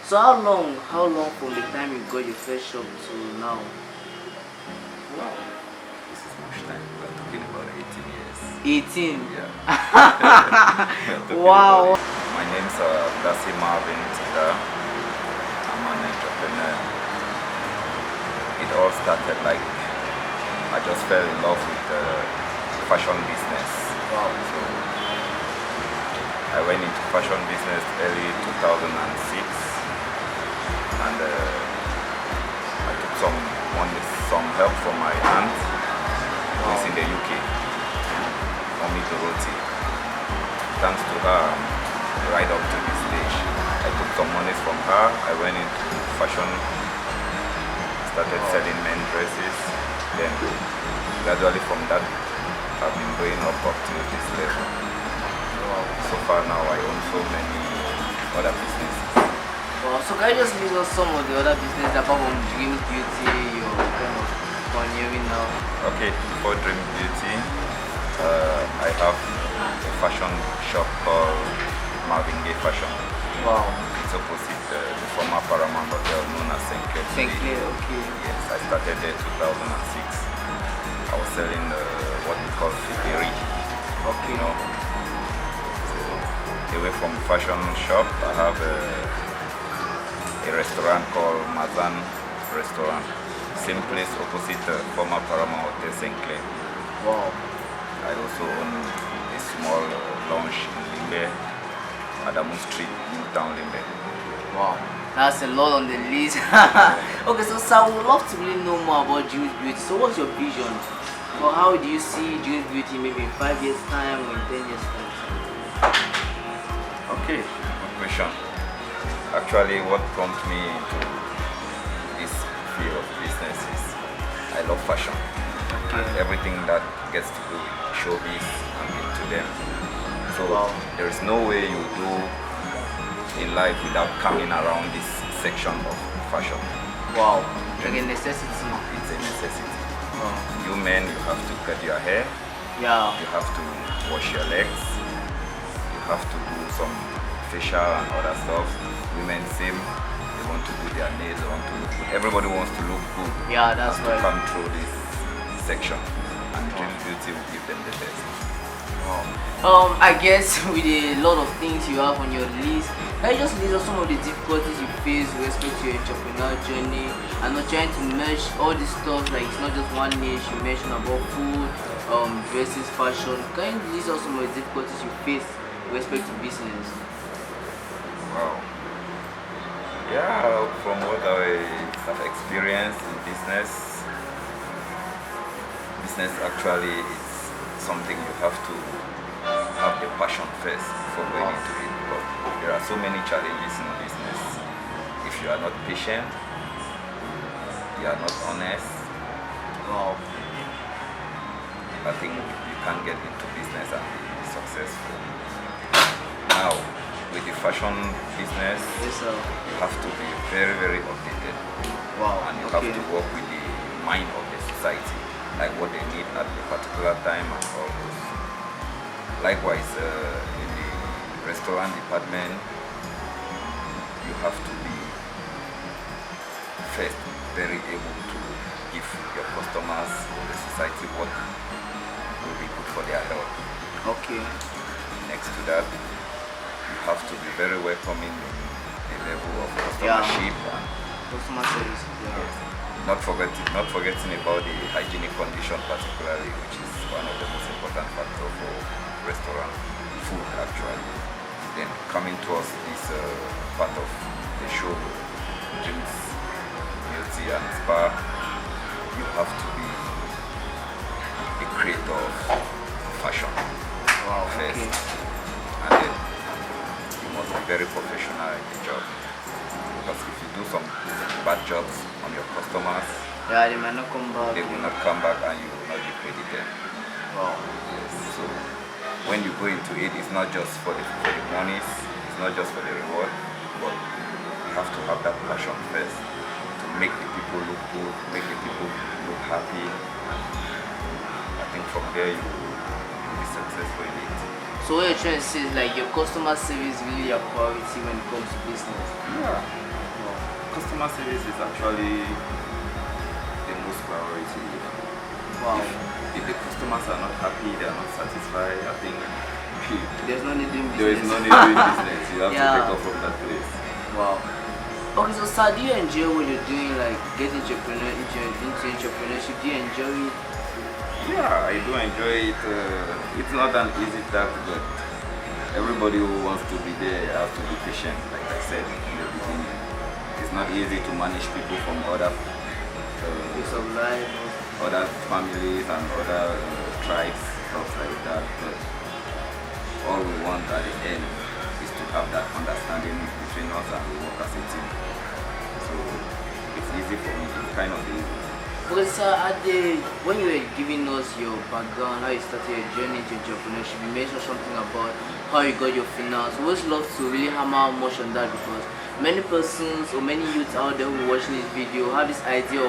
So how long from the time you got your first shop to now? Wow, this is much time. We're talking about 18 years. 18. Yeah. Wow. My name's Dasi Marvin Tida. I'm an entrepreneur. It all started like I just fell in love with the fashion business. Wow. So I went into fashion business early 2006, and I took some help from my aunt who is in the UK, Mommy Dorothy. Thanks to her, right up to this stage, I took some monies from her. I went into fashion, started selling men dresses. Then gradually from that, I've been going up to this level. So far now, I own so many other businesses. Wow. So can you just list us some of the other business apart from Dream Beauty you're kind of pioneering now? Okay, before Dream Beauty, I have a fashion shop called Marvin Gaye Fashion. Wow. It's opposite the former Paramount Hotel known as St. Clair. St. Clair, okay. Yes, I started there 2006. I was selling what we call figuri. Okay. You know, so away from fashion shop, I have a restaurant called Mazan Restaurant. Same place opposite the former Paramount Hotel St. Clair. Wow. I also own a small lounge in Limbe, Adamu Street, Newtown, Limbe. Wow. That's a lot on the list. Okay, so I would love to really know more about Jewish Beauty. So what's your vision? Or how do you see Jewish Beauty maybe in 5 years time or in 10 years time? Okay, good question. Actually, what prompted me into this field of business is I love fashion. And everything that gets to do with showbiz, I'm into them. So there is no way you do in life without coming around this section of fashion. Wow, like a necessity. It's a necessity. Wow. You men, you have to cut your hair. Yeah. You have to wash your legs. You have to do some facial and other stuff. Women same. They want to do their nails. They want to look good. Everybody wants to look good. Yeah, that's have right. to come through this section, and Dream Beauty will give them the best. I guess with a lot of things you have on your list, can you just list out some of the difficulties you face with respect to your entrepreneurial journey and not trying to merge all this stuff, like it's not just one niche. You mentioned about food, dresses, fashion. Can you list out some of the difficulties you face with respect to business? Wow. Yeah, from what I have experienced in business actually is something you have to have the passion first before going into it. But there are so many challenges in business. If you are not patient, you are not honest, Wow. I think you can't get into business and be successful. Now, with the fashion business, Yes, sir. you have to be very, very updated. Wow. And you have to work with the mind of the society, like what they need at a particular time and all those. Likewise, in the restaurant department, you have to be first very able to give your customers, the society, what will be good for their health. Okay. Next to that, you have to be very welcoming in the level of customership and Customer service. Yeah. not forgetting about the hygienic condition particularly, which is one of the most important factors for restaurant food actually. Then coming towards this part of the show, Dreams Beauty and Spa, you have to be a creator of fashion Wow. first, Okay. and then you must be very professional in the job. Because if you do some bad jobs on your customers, Yeah, they might not come back. they will not come back and you will not be credited. Wow. Yes. So when you go into it, it's not just for the monies, it's not just for the reward, but you have to have that passion first to make the people look good, make the people look happy. And I think from there you will be successful in it. So what you're trying to say is like your customer service is really your priority when it comes to business. Yeah. Well, customer service is actually the most priority. Wow. If the customers are not happy, they are not satisfied, I think There's no need doing business. there is no need doing business. You have to Yeah. take off from that place. Wow. Okay, so sir, do you enjoy what you're doing, like getting into entrepreneurship? Do you enjoy it? Yeah, I do enjoy it. It's not an easy task, but everybody who wants to be there has to be patient. Like I said in the beginning, it's not easy to manage people from other Piece of life. other families and other tribes, stuff like that. But all we want at the end is to have that understanding between us and we work as a team. So it's easy for me. It's kind of easy. Okay, sir, when you were giving us your background, how you started your journey into entrepreneurship, you mentioned something about how you got your finance. We always love to really hammer much on that because many persons or many youths out there who are watching this video have this idea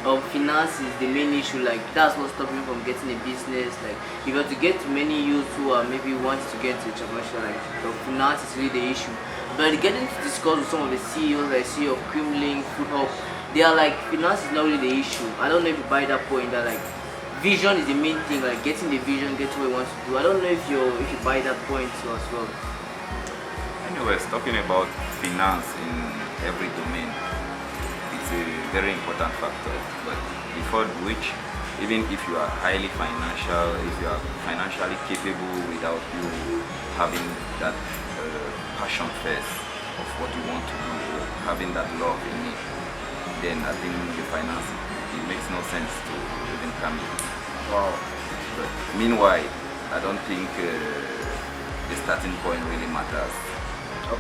of finance is the main issue. Like that's what's stopping you from getting a business. Like if you have to get many youths who are maybe wanting to get into entrepreneurship, like the finance is really the issue. But getting to discuss with some of the CEOs, like CEO of Creamlink, Food Hub, they are like finance is not really the issue. I don't know if you buy that point that like vision is the main thing, like getting the vision, get what you want to do. I don't know if you buy that point too as well. Anyways, talking about finance in every domain, it's a very important factor. But before which, even if you are highly financial, if you are financially capable without you having that passion first of what you want to do, having that love in it, then I think the finance, it makes no sense to even come in. Wow. But meanwhile, I don't think the starting point really matters.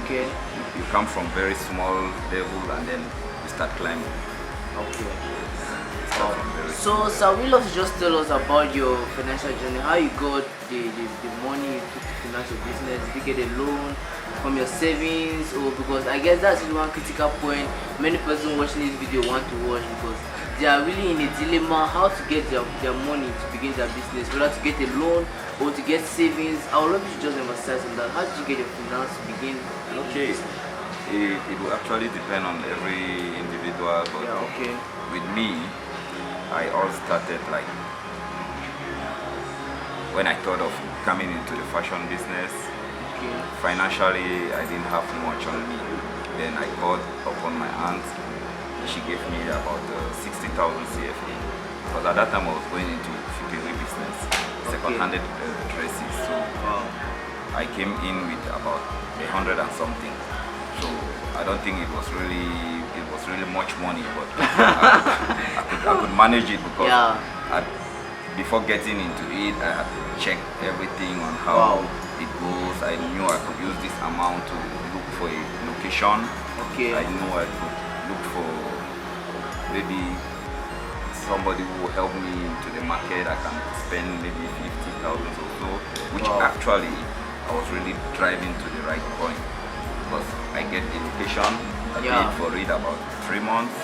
Okay. You come from very small level and then you start climbing. Okay. Start from very So, sir, will you just tell us about your financial journey? How you got the money you took to finance your business? Did you get a loan from your savings? Or because I guess that's one critical point many persons watching this video want to watch because they are really in a dilemma how to get their money to begin their business, whether to get a loan or to get savings. I would love you to just emphasize on that. How did you get your finance to begin? Okay. It will actually depend on every individual, but Yeah, okay. with me, I all started like when I thought of coming into the fashion business. Okay. Financially, I didn't have much on me. Then I called upon my aunt. She gave me about 60,000 CFA. Because at that time I was going into figure business, second-handed dresses. So Wow. I came in with about 100 and something. So I don't think it was really much money, but I could manage it because Yeah. before getting into it, I had checked everything on how Wow. it goes. I knew I could use this amount to look for a location. Okay. I knew I could look for maybe somebody who will help me into the market. I can spend maybe 50,000 or so, which Wow. actually I was really driving to the right point because I get the location. I Yeah. paid for it about 3 months.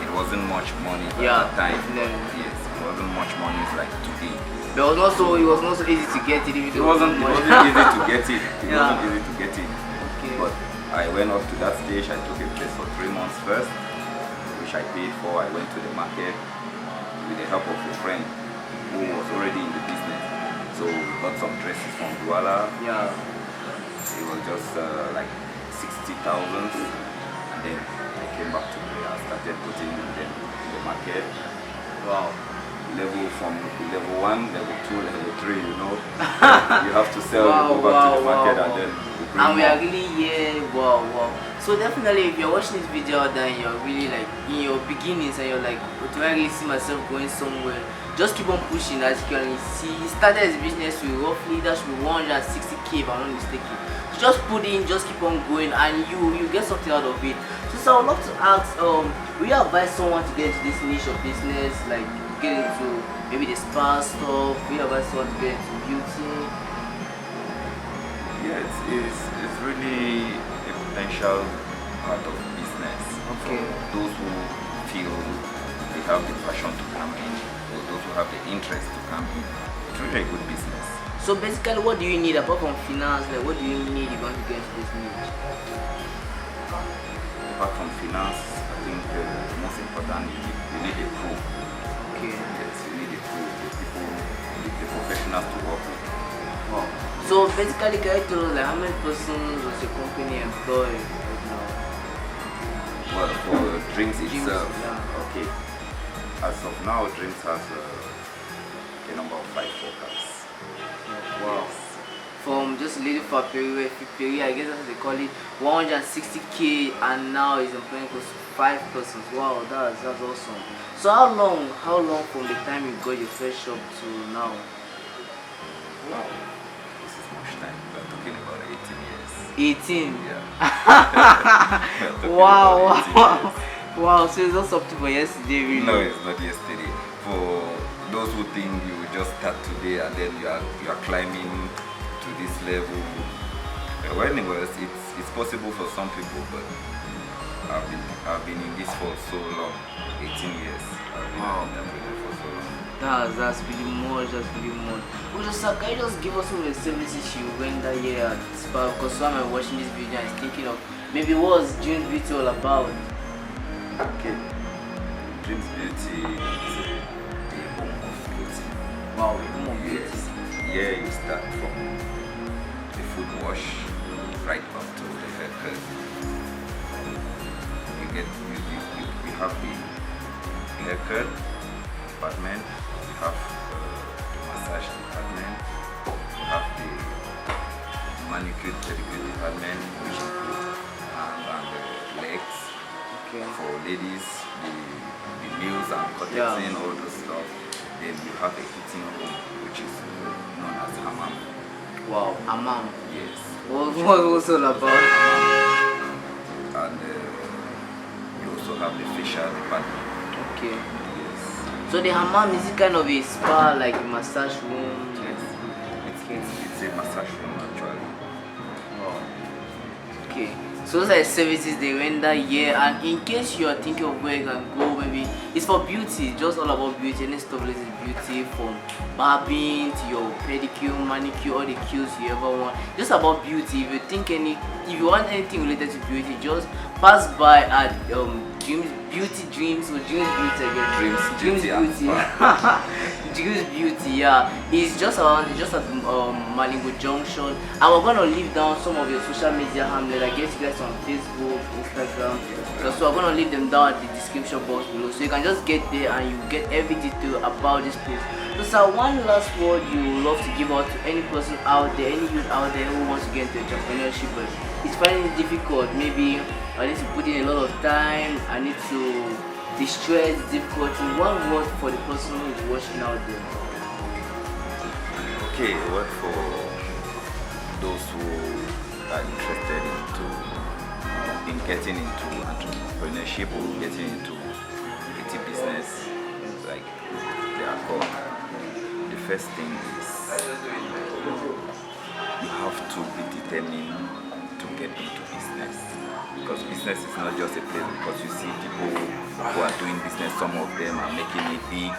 It wasn't much money at Yeah, that time. definitely. Yes, it wasn't much money like today. But it was not so easy to get it. If It wasn't easy to get it. It Yeah. wasn't easy to get it. Okay. But I went up to that stage. I took a place for 3 months first, which I paid for. I went to the market with the help of a friend who was already in the business. So got some dresses from Douala. Yeah. It was just like 60,000, and then I came back to me. I started putting them in the market. Wow. From level 1, level 2, level 3, you know. You have to sell, Wow, you go back to the wow, market, wow, and wow. then you bring And we are more. really here. Wow. So definitely, if you're watching this video, then you're really like in your beginnings, and you're like, do I really see myself going somewhere? Just keep on pushing. As you can see, he started his business with roughly that should be 160K, if I'm not mistaken. So just put in, just keep on going, and you get something out of it. So I would love to ask, will you advise someone to get into this niche of business, like get into maybe the spa stuff? Will you advise someone to get into beauty? Yeah, it's really a potential part of business. Okay. For those who feel they have the passion to come in, or those who have the interest to come in, it's really a good business. So basically, what do you need apart from finance? Like, what do you need if you want to get into this niche? Apart from finance, I think the most important you need a crew. Okay. Yes, you need a crew, the people, the professionals to work with. Wow. So basically, can you tell us like how many persons does your company employ right now? Well, for Dreams Dreams, itself, yeah. okay. As of now, Dreams has a number of 5 workers. Wow. From just a little Faperi, I guess that's what they call it, 160k, and now is employing close to 5 persons. Wow, that's awesome. So how long from the time you got your first shop to now? Wow, this is much time. We're talking about 18 years. 18. Yeah. Wow, About 18 wow, years. wow. So it's not something for yesterday, really. No, it's not yesterday. For those who think you just start today and then you are climbing to this level. Well, anyways, it's possible for some people, but I've been in this for so long, 18 years. I've been an entrepreneur for so long. That's really much. That's really much. Well, just can you just give us some of the services you render here at Spa? Because some are watching this video and is thinking of maybe what was Dreams Beauty all about? Okay. Dreams Beauty is a home of beauty. Wow, home of beauty. Yes. Here you start from the food wash right up to the haircut. You have the haircut department, you have the massage department, you have the manicure pedicure department, which includes arms and the legs. Okay. For ladies, the nails and cutting, all those stuff. Then you have a heating room, which is known as hammam. Wow, hammam. Yes. What was all about? And you also have the facial department. Okay. Yes. So the hammam is it kind of a spa, like a massage room? Yes. It's a massage room actually. Wow. Okay. So those are the services they render here, and in case you are thinking of where you can go, maybe it's for beauty, just all about beauty, any stuff related to beauty, from barbing to your pedicure, manicure, all the cues you ever want, just about beauty. If you want anything related to beauty, just pass by at Dreams Beauty again. Dreams Beauty. Dreams Beauty, yeah. It's just at Malingo Junction, and we're gonna leave down some of your social media handles. I guess you guys on Facebook, Instagram. So we're gonna leave them down at the description box below, so you can just get there and you get every detail about this place. So sir, one last word you would love to give out to any person out there, any youth out there who wants to get into entrepreneurship but is finding it difficult. Maybe I need to put in a lot of time, I need to distress, difficulty. One word for the person who is watching out there. Okay, a word for those who are interested in getting into entrepreneurship or getting into beauty business, like they are called. The first thing is you have to be determined to get into business, because business is not just a place because you see people who are doing business, some of them are making it big,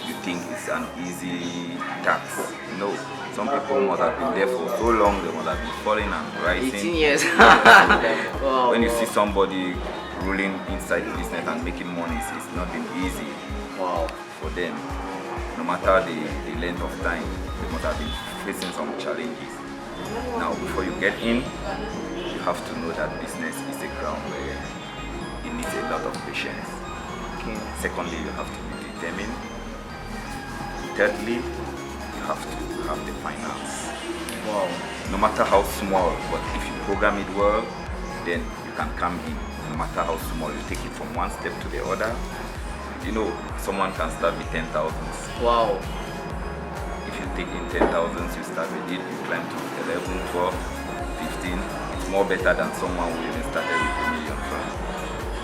you think it's an easy task. No, some people must have been there for so long, they must have been falling and rising. 18 years. Wow, when you see somebody ruling inside the business and making money, it's not been easy. Wow. For them. No matter the length of time, they must have been facing some challenges. Now, before you get in, you have to know that business is a ground where it needs a lot of patience. Okay. Secondly, you have to be determined. Thirdly, you have to have the finance. Wow. No matter how small, but if you program it well, then you can come in. No matter how small, you take it from one step to the other. You know, someone can start with 10,000. Wow. If you take in 10,000, you start with it, you climb to 11, 12, 15. It's more better than someone who even started with $1 million.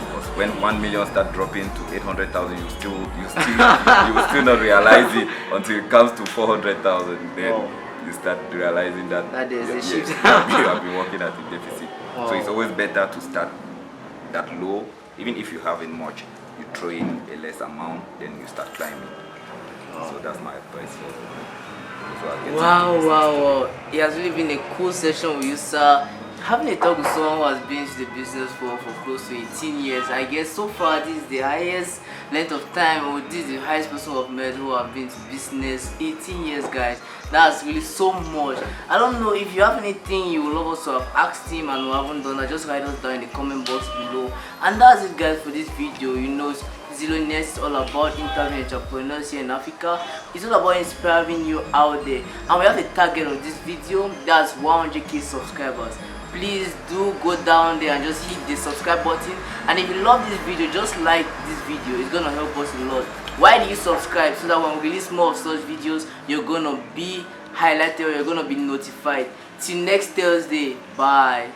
Because when 1 million start dropping to 800,000, you will still not realize it until it comes to 400,000. Then you start realizing that there's a shift. you have been working at a deficit. Wow. So it's always better to start that low, even if you haven't much. You throw in a less amount, then you start climbing. Wow. So that's my advice for you. So I get Wow, into business wow, today. wow. It has really been a cool session with you, sir. Having a talk with someone who has been in the business for close to 18 years, I guess so far this is the highest length of time, or this is the highest person I've met who have been to business. 18 years, guys. That's really so much. I don't know if you have anything you would love us to have asked him and we haven't done that, just write us down in the comment box below. And that's it, guys, for this video. You know, Zillionaires is all about interviewing entrepreneurs here in Africa. It's all about inspiring you out there. And we have a target of this video, that's 100k subscribers. Please do go down there and just hit the subscribe button. And if you love this video, just like this video. It's gonna help us a lot. Why do you subscribe? So that when we release more of such videos, you're gonna be highlighted or you're gonna be notified. Till next Thursday. Bye.